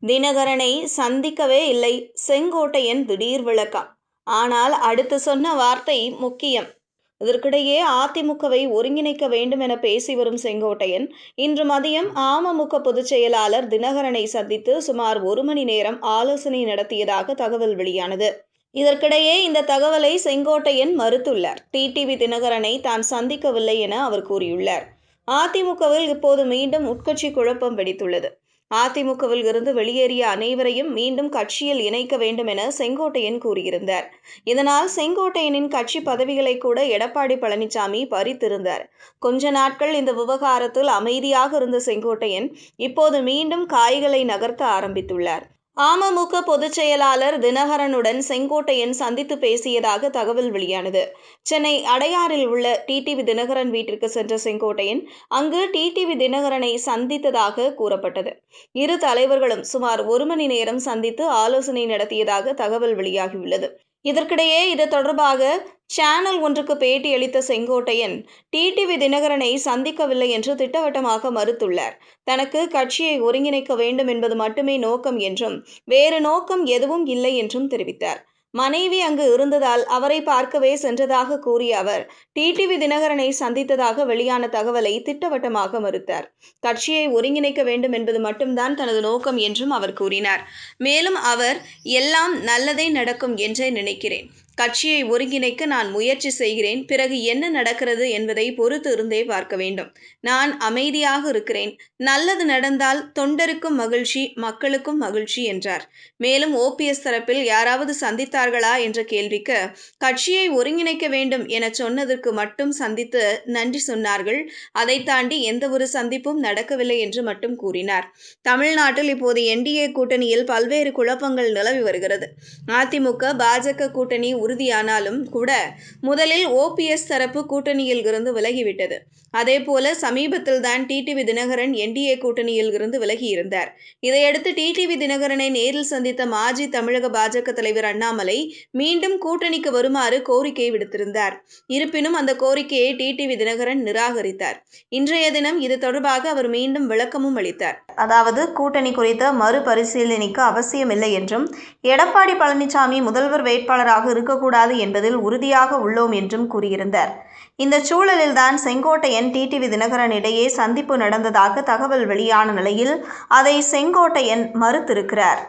தினகரனை சந்திக்கவே இல்லை செங்கோட்டையன் திடீர் விளக்கம். ஆனால் அடுத்து சொன்ன வார்த்தை முக்கியம். இதற்கிடையே அதிமுகவை ஒருங்கிணைக்க வேண்டும் என பேசி வரும் செங்கோட்டையன் இன்று மதியம் அமமுக பொதுச் செயலாளர் தினகரனை சந்தித்து சுமார் 1 மணி நேரம் ஆலோசனை நடத்தியதாக தகவல் வெளியானது. இதற்கிடையே இந்த தகவலை செங்கோட்டையன் மறுத்துள்ளார். டிடிவி தினகரனை தான் சந்திக்கவில்லை என அவர் கூறியுள்ளார். அதிமுகவில் இப்போது மீண்டும் உட்கட்சி குழப்பம் வெடித்துள்ளது. அதிமுகவில் இருந்து வெளியேறிய அனைவரையும் மீண்டும் கட்சியில் இணைக்க வேண்டும் என செங்கோட்டையன் கூறியிருந்தார். இதனால் செங்கோட்டையனின் கட்சி பதவிகளை கூட எடப்பாடி பழனிசாமி பறித்திருந்தார். கொஞ்ச நாட்கள் இந்த விவகாரத்தில் அமைதியாக இருந்த செங்கோட்டையன் இப்போது மீண்டும் காய்களை நகர்த்த ஆரம்பித்துள்ளார். அமமுக பொதுச் செயலாளர் தினகரனுடன் செங்கோட்டையன் சந்தித்து பேசியதாக தகவல் வெளியானது. சென்னை அடையாறில் உள்ள டிடிவி தினகரன் வீட்டிற்கு சென்ற செங்கோட்டையன் அங்கு டிடிவி தினகரனை சந்தித்ததாக கூறப்பட்டது. இரு தலைவர்களும் சுமார் 1 மணி நேரம் சந்தித்து ஆலோசனை நடத்தியதாக தகவல் வெளியாகியுள்ளது. இதற்கிடையே இது தொடர்பாக சேனல் ஒன்றுக்கு பேட்டியளித்த செங்கோட்டையன் டிடிவி தினகரனை சந்திக்கவில்லை என்று திட்டவட்டமாக மறுத்துள்ளார். தனக்கு கட்சியை ஒருங்கிணைக்க வேண்டும் என்பது மட்டுமே நோக்கம் என்றும் வேறு நோக்கம் எதுவும் இல்லை என்றும் தெரிவித்தார். மனைவி அங்கு இருந்ததால் அவரை பார்க்கவே சென்றதாக கூறிய அவர் டிடிவி தினகரனை சந்தித்ததாக வெளியான தகவலை திட்டவட்டமாக மறுத்தார். கட்சியை ஒருங்கிணைக்க வேண்டும் என்பது மட்டும்தான் தனது நோக்கம் என்றும் அவர் கூறினார். மேலும் அவர் எல்லாம் நல்லதே நடக்கும் என்றே நினைக்கிறேன். கட்சியை ஒருங்கிணைக்க நான் முயற்சி செய்கிறேன். பிறகு என்ன நடக்கிறது என்பதை பொறுத்து இருந்தே பார்க்க வேண்டும். நான் அமைதியாக இருக்கிறேன். நல்லது நடந்தால் தொண்டருக்கும் மகிழ்ச்சி, மக்களுக்கும் மகிழ்ச்சி என்றார். மேலும் ஓபிஎஸ் தரப்பில் யாராவது சந்தித்தார்களா என்ற கேள்விக்கு கட்சியை ஒருங்கிணைக்க வேண்டும் என சொன்னதற்கு மட்டும் சந்தித்து நன்றி சொன்னார்கள். அதை தாண்டி எந்த ஒரு சந்திப்பும் நடக்கவில்லை என்று மட்டும் கூறினார். தமிழ்நாட்டில் இப்போது என்டிஏ கூட்டணியில் பல்வேறு குழப்பங்கள் நிலவி வருகிறது. அதிமுக பாஜக கூட்டணி உறுதியானாலும் கூட முதலில் ஓபிஎஸ் தரப்பு கூட்டணியில் இருந்து விலகிவிட்டது. அதேபோல சமீபத்தில் தான் டிடிவி தினகரன் என்டிஏ கூட்டணியில் இருந்து விலகியிருந்தார். இதையடுத்து டிடிவி தினகரனை நேரில் சந்தித்த மாஜி தமிழக பாஜக தலைவர் அண்ணாமலை மீண்டும் கூட்டணிக்கு வருமாறு கோரிக்கை விடுத்திருந்தார். இருப்பினும் அந்த கோரிக்கையை டிடிவி தினகரன் நிராகரித்தார். இன்றைய தினம் இது தொடர்பாக அவர் மீண்டும் விளக்கமும் அளித்தார். அதாவது கூட்டணி குறித்த மறுபரிசீலனைக்கு அவசியமில்லை என்றும் எடப்பாடி பழனிசாமி முதல்வர் வேட்பாளராக இருக்கக்கூடாது என்பதில் உறுதியாக உள்ளோம் என்றும் கூறியிருந்தார். இந்த சூழலில்தான் செங்கோட்டையன் டிடிவி தினகரன் இடையே சந்திப்பு நடந்ததாக தகவல் வெளியான நிலையில் அதை செங்கோட்டையன் மறுத்திருக்கிறார்.